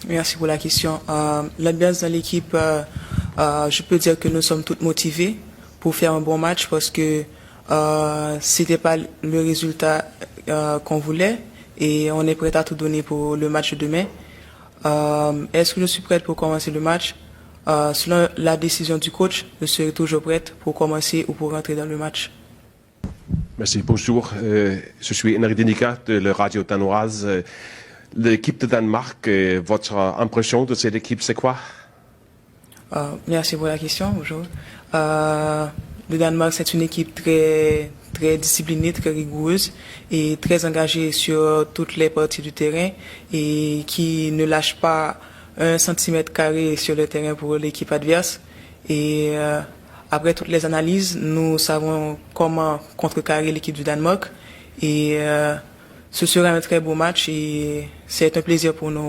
Merci pour la question. L'ambiance dans l'équipe, je peux dire que nous sommes tous motivés pour faire un bon match parce que c'était pas le résultat qu'on voulait et on est prêt à tout donner pour le match de demain. Est-ce que je suis prête pour commencer le match? Selon la décision du coach, je serai toujours prête pour commencer ou pour rentrer dans le match. Merci, bonjour. Je suis Henri Denica de la radio danoise. L'équipe de Danemark, votre impression de cette équipe, c'est quoi? Merci pour la question. Bonjour. Le Danemark, c'est une équipe très disciplinée, très rigoureuse et très engagée sur toutes les parties du terrain et qui ne lâche pas un centimètre carré sur le terrain pour l'équipe adverse. Et après toutes les analyses, nous savons comment contrecarrer l'équipe du Danemark et ce sera un très beau match et c'est un plaisir pour nous.